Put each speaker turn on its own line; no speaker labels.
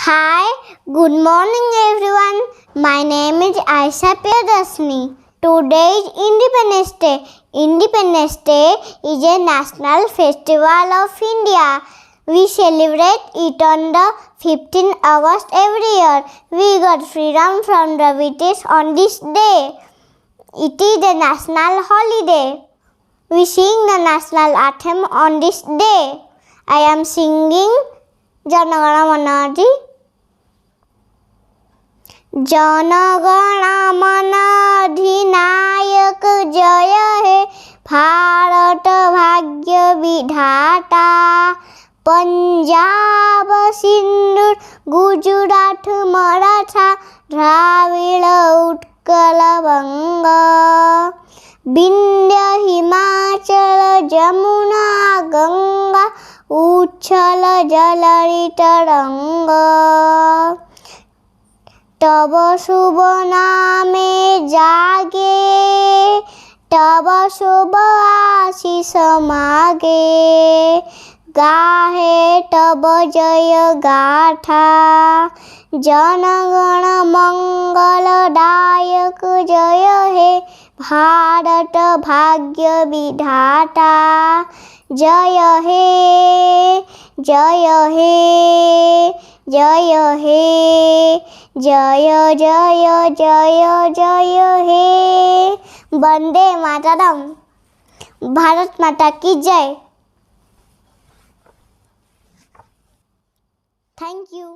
Hi, good morning everyone. My name is Aisha Priyadashini. Today is Independence Day. Independence Day is a national festival of India. We celebrate it on the 15th August every year. We got freedom from the British on this day. It is a national holiday. We sing the national anthem on this day. I am singing Jana Gana Mana Adi. जनगण मन अधिनायक जय हे भारत भाग्य विधाता पंजाब सिंधु गुजरात मराठा द्राविड़ उत्कल बंग विंध्य हिमाचल जमुना गंगा उच्छल जलधि तरंग तब शुभ नामे जागे तब शुभ आशीष मागे गाहे तब जय गाथा जनगण मंगलदायक जय हे भारत भाग्य विधाता जय हे जय हे जय हे जय जय जय जय हे वंदे मातरम। भारत माता की जय। Thank you.